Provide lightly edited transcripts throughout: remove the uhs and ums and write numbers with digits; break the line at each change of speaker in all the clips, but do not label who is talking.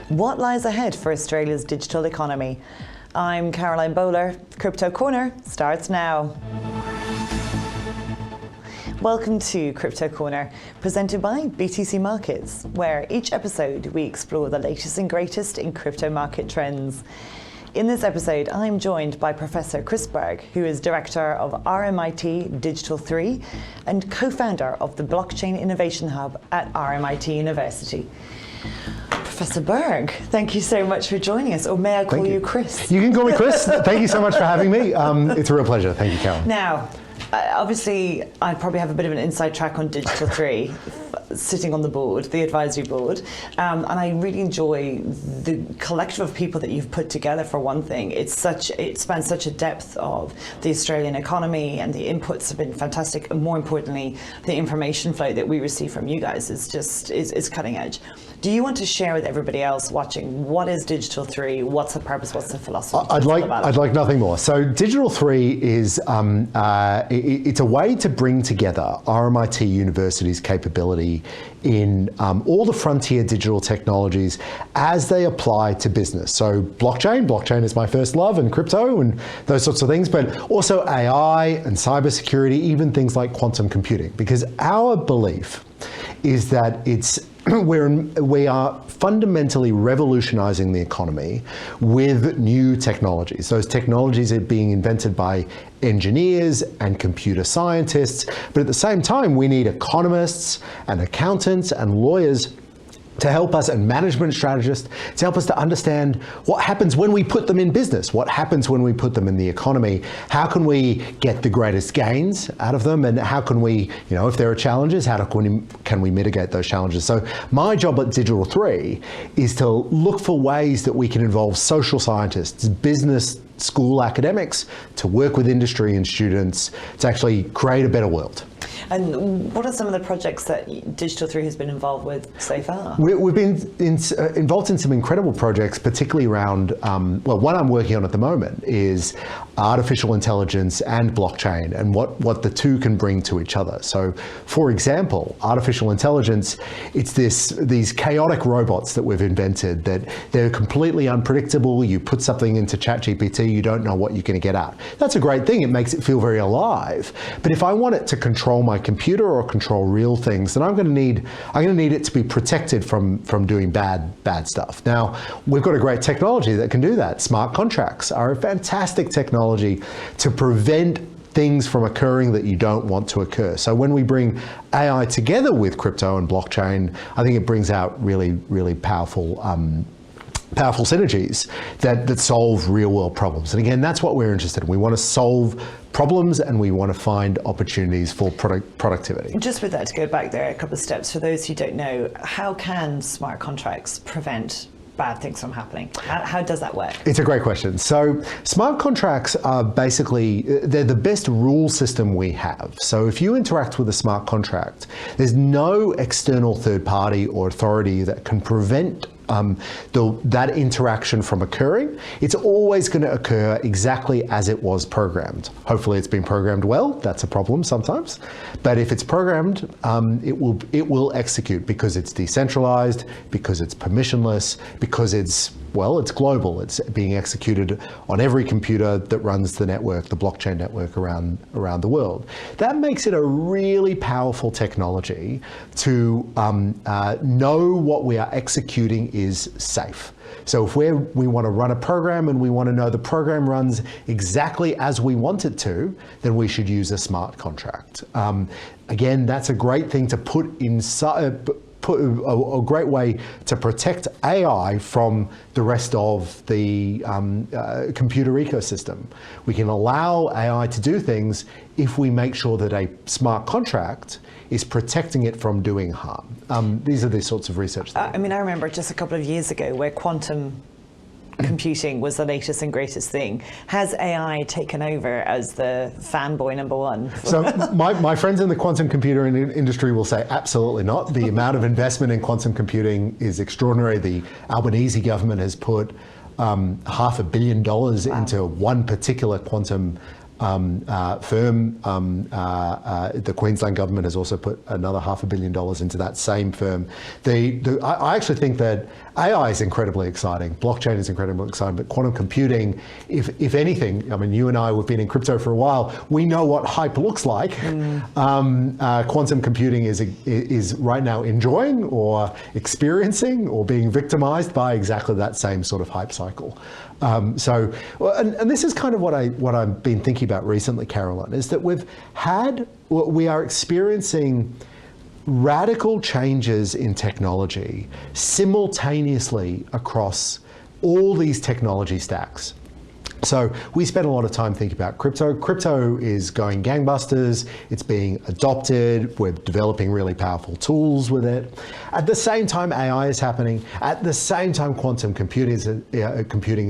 What lies ahead for Australia's digital economy? I'm Caroline Bowler. Crypto Corner starts now. Welcome to Crypto Corner, presented by BTC Markets, where each episode we explore the latest and greatest in crypto market trends. In this episode, I'm joined by Professor Chris Berg, who is Director of RMIT Digital3 and co-founder of the Blockchain Innovation Hub at RMIT University. Professor Berg, thank you so much for joining us, or may I call you Chris?
You can call me Chris. Thank you so much for having me. It's a real pleasure. Thank you, Carol.
Now, obviously, I probably have a bit of an inside track on Digital3, sitting on the board, the advisory board, and I really enjoy the collective of people that you've put together. For one thing, it spans such a depth of the Australian economy, and the inputs have been fantastic. And more importantly, the information flow that we receive from you guys is cutting edge. Do you want to share with everybody else watching what is Digital3? What's the purpose? What's the philosophy?
I'd like nothing more. So Digital3 is it's a way to bring together RMIT University's capability in all the frontier digital technologies as they apply to business. So blockchain is my first love, and crypto and those sorts of things, but also AI and cybersecurity, even things like quantum computing, because our belief is that we are fundamentally revolutionizing the economy with new technologies. Those technologies are being invented by engineers and computer scientists, but at the same time, we need economists and accountants and lawyers to help us, and management strategists to help us to understand what happens when we put them in business, what happens when we put them in the economy, how can we get the greatest gains out of them, and how can we, if there are challenges, how can we mitigate those challenges? So my job at Digital3 is to look for ways that we can involve social scientists, business school academics, to work with industry and students to actually create a better world.
And what are some of the projects that Digital3 has been involved with so far?
We've been involved in some incredible projects, particularly around, one I'm working on at the moment is artificial intelligence and blockchain, and what the two can bring to each other. So, for example, artificial intelligence, it's these chaotic robots that we've invented that they're completely unpredictable. You put something into ChatGPT, you don't know what you're going to get out. That's a great thing. It makes it feel very alive. But if I want it to control my computer or control real things, then I'm going to need it to be protected from doing bad stuff. Now, we've got a great technology that can do that. Smart contracts are a fantastic technology to prevent things from occurring that you don't want to occur. So when we bring AI together with crypto and blockchain, I think it brings out really, really powerful synergies that solve real world problems. And again, that's what we're interested in. We want to solve problems, and we want to find opportunities for productivity.
Just with that, to go back there a couple of steps, for those who don't know, how can smart contracts prevent bad things from happening? How does that work?
It's a great question. So smart contracts are they're the best rule system we have. So if you interact with a smart contract, there's no external third party or authority that can prevent that interaction from occurring. It's always going to occur exactly as it was programmed. Hopefully it's been programmed well. That's a problem sometimes. But if it's programmed, it will execute, because it's decentralized, because it's permissionless, because it's global. It's being executed on every computer that runs the network, the blockchain network around the world. That makes it a really powerful technology to know what we are executing is safe. So if we want to run a program and we want to know the program runs exactly as we want it to, then we should use a smart contract. Again, that's a great thing to put inside. A great way to protect AI from the rest of the computer ecosystem. We can allow AI to do things if we make sure that a smart contract is protecting it from doing harm. These are the sorts of research.
I remember just a couple of years ago where quantum computing was the latest and greatest thing. Has AI taken over as the fanboy number one?
So my friends in the quantum computer industry will say absolutely not. The amount of investment in quantum computing is extraordinary. The Albanese government has put $500 million into one particular quantum firm. The Queensland government has also put another $500 million into that same firm. I actually think that AI is incredibly exciting. Blockchain is incredibly exciting, but quantum computing, if anything, I mean, you and I, we've been in crypto for a while. We know what hype looks like. Quantum computing is right now enjoying or experiencing or being victimized by exactly that same sort of hype cycle. And this is kind of what I've been thinking about recently, Carolyn, is that we are experiencing radical changes in technology simultaneously across all these technology stacks. So we spent a lot of time thinking about crypto. Crypto is going gangbusters. It's being adopted. We're developing really powerful tools with it. At the same time, AI is happening. At the same time, quantum computing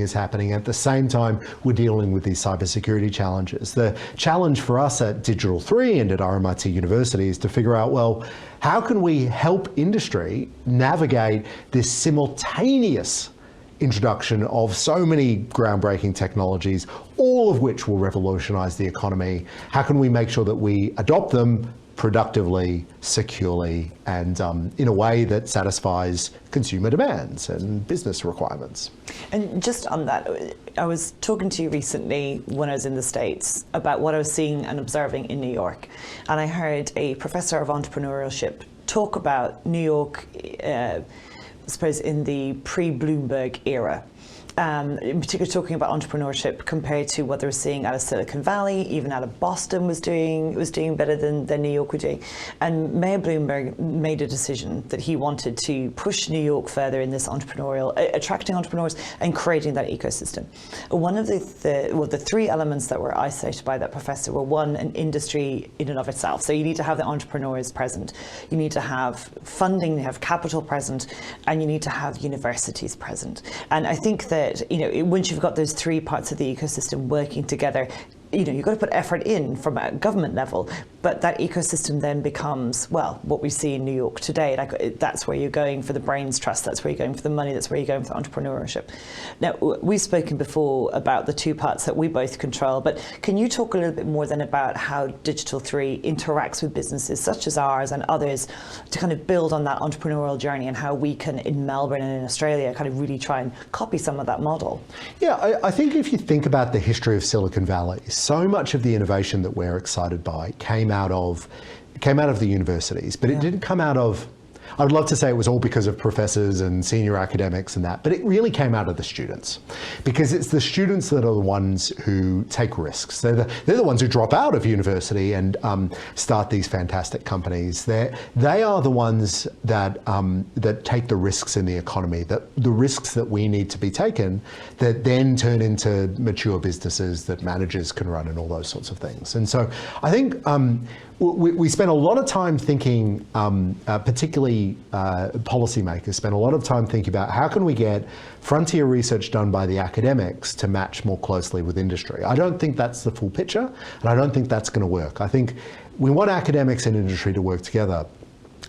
is happening. At the same time, we're dealing with these cybersecurity challenges. The challenge for us at Digital3 and at RMIT University is to figure out, well, how can we help industry navigate this simultaneous introduction of so many groundbreaking technologies, all of which will revolutionize the economy? How can we make sure that we adopt them productively, securely, and in a way that satisfies consumer demands and business requirements?
And just on that, I was talking to you recently when I was in the States about what I was seeing and observing in New York. And I heard a professor of entrepreneurship talk about New York, I suppose in the pre-Bloomberg era. In particular, talking about entrepreneurship compared to what they were seeing out of Silicon Valley, even out of Boston was doing better than New York were doing. And Mayor Bloomberg made a decision that he wanted to push New York further in this entrepreneurial, attracting entrepreneurs and creating that ecosystem. One of the three elements that were isolated by that professor were, one, an industry in and of itself. So you need to have the entrepreneurs present, you need to have funding, you have capital present, and you need to have universities present. And I think that, once you've got those three parts of the ecosystem working together, you've got to put effort in from a government level, but that ecosystem then becomes, well, what we see in New York today. That's where you're going for the brains trust, that's where you're going for the money, that's where you're going for entrepreneurship. Now, we've spoken before about the two parts that we both control, but can you talk a little bit more then about how Digital3 interacts with businesses such as ours and others to kind of build on that entrepreneurial journey, and how we can, in Melbourne and in Australia, kind of really try and copy some of that model?
Yeah, I think if you think about the history of Silicon Valley, so much of the innovation that we're excited by came out of the universities, but it didn't come out of, I would love to say it was all because of professors and senior academics and that, but it really came out of the students, because it's the students that are the ones who take risks. They're the ones who drop out of university and start these fantastic companies. They are the ones that take the risks in the economy, the risks that we need to be taken, that then turn into mature businesses that managers can run and all those sorts of things. And so I think we spent a lot of time thinking, particularly policymakers spent a lot of time thinking about how can we get frontier research done by the academics to match more closely with industry. I don't think that's the full picture, and I don't think that's going to work. I think we want academics and industry to work together,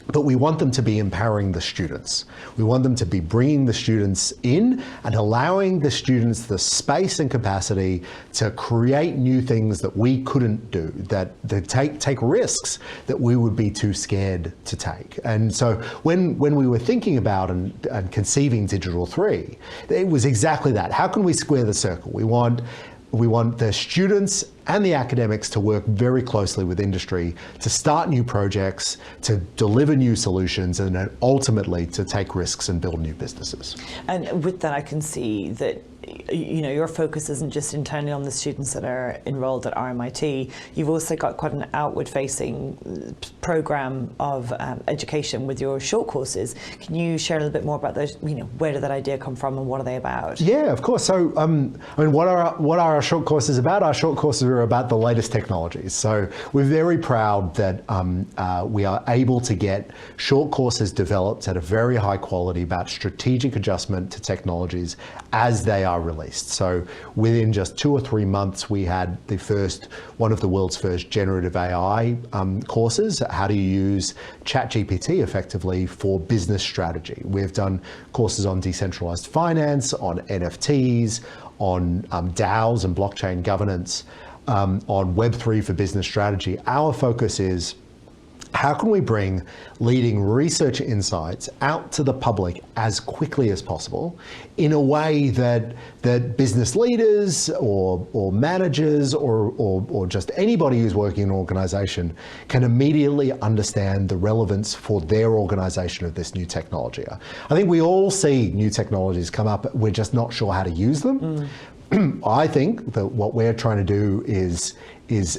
but we want them to be empowering the students. We want them to be bringing the students in and allowing the students the space and capacity to create new things that we couldn't do, that they take risks that we would be too scared to take. And so when we were thinking about and conceiving Digital3, it was exactly that. How can we square the circle? We want the students and the academics to work very closely with industry to start new projects, to deliver new solutions, and then ultimately to take risks and build new businesses. And
with that, I can see that your focus isn't just internally on the students that are enrolled at RMIT. You've also got quite an outward-facing program of education with your short courses. Can you share a little bit more about those? Where did that idea come from, and what are they about?
Yeah, of course. So, what are our short courses about? Our short courses are about the latest technologies. So, we're very proud that we are able to get short courses developed at a very high quality about strategic adjustment to technologies as they are released. So within just 2 or 3 months, we had one of the world's first generative AI courses, how to use ChatGPT effectively for business strategy. We've done courses on decentralized finance, on NFTs, on DAOs and blockchain governance. on Web3 for business strategy, our focus is how can we bring leading research insights out to the public as quickly as possible in a way that business leaders or managers or just anybody who's working in an organization can immediately understand the relevance for their organization of this new technology. I think we all see new technologies come up, we're just not sure how to use them. I think that what we're trying to do is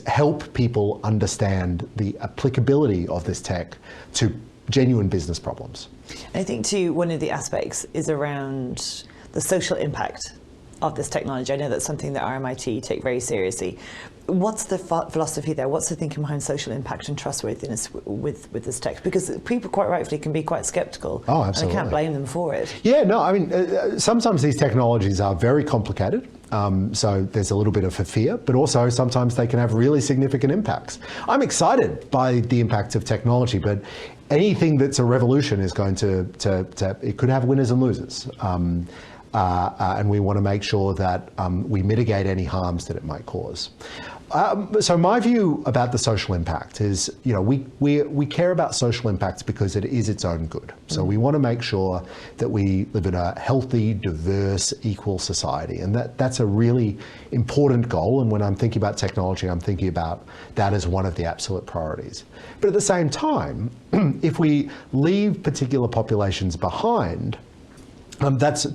help people understand the applicability of this tech to genuine business problems.
I think too, one of the aspects is around the social impact of this technology. I know that's something that RMIT take very seriously. What's the philosophy there? What's the thinking behind social impact and trustworthiness with this tech? Because people quite rightfully can be quite skeptical.
Oh, absolutely.
And I can't blame them for it.
Yeah, no, I mean, sometimes these technologies are very complicated. So there's a little bit of a fear, but also sometimes they can have really significant impacts. I'm excited by the impact of technology, but anything that's a revolution is going to it could have winners and losers. And we want to make sure that we mitigate any harms that it might cause. So my view about the social impact is, you know, we care about social impact because it is its own good. So we want to make sure that we live in a healthy, diverse, equal society. And that's a really important goal. And when I'm thinking about technology, I'm thinking about that as one of the absolute priorities. But at the same time, if we leave particular populations behind, that's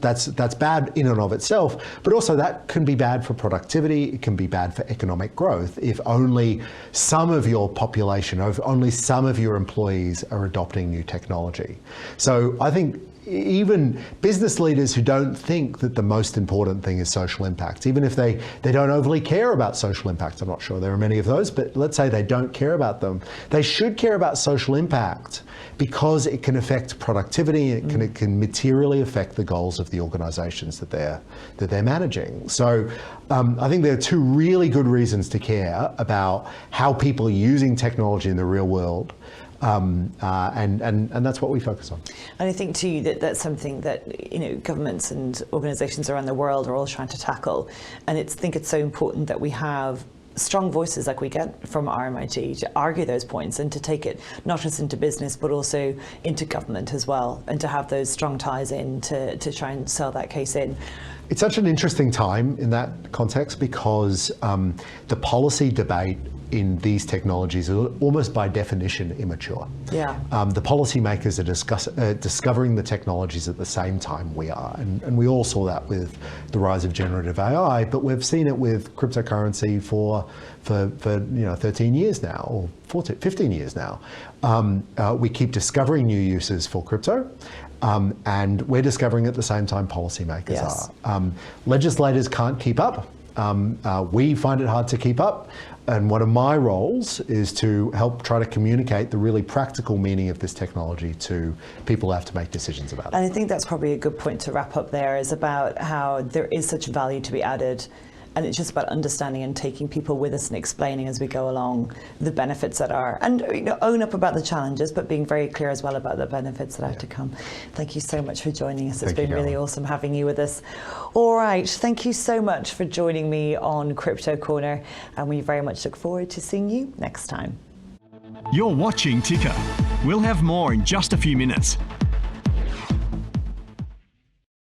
bad in and of itself, but also that can be bad for productivity, it can be bad for economic growth if only some of your population, if only some of your employees are adopting new technology. So I think even business leaders who don't think that the most important thing is social impact, even if they don't overly care about social impact, I'm not sure there are many of those, but let's say they don't care about them, they should care about social impact because it can affect productivity, it can materially affect the goals of the organizations that they're managing. So I think there are two really good reasons to care about how people are using technology in the real world. And that's what we focus on.
And I think too that that's something that, you know, governments and organisations around the world are all trying to tackle. And I think it's so important that we have strong voices like we get from RMIT to argue those points and to take it not just into business but also into government as well, and to have those strong ties in to try and sell that case in.
It's such an interesting time in that context because the policy debate in these technologies are almost by definition immature.
Yeah.
The policymakers are discovering the technologies at the same time we are, and we all saw that with the rise of generative AI, but we've seen it with cryptocurrency for 13 years now, or 15 years now. We keep discovering new uses for crypto. And we're discovering at the same time policymakers are. Legislators can't keep up. We find it hard to keep up. And one of my roles is to help try to communicate the really practical meaning of this technology to people who have to make decisions about it.
And I think that's probably a good point to wrap up there, is about how there is such value to be added. And it's just about understanding and taking people with us and explaining as we go along the benefits that are, and, you know, own up about the challenges, but being very clear as well about the benefits that have to come. Thank you so much for joining us. It's been really awesome having you with us. All right, thank you so much for joining me on Crypto Corner, and we very much look forward to seeing you next time.
You're watching Ticker. We'll have more in just a few minutes.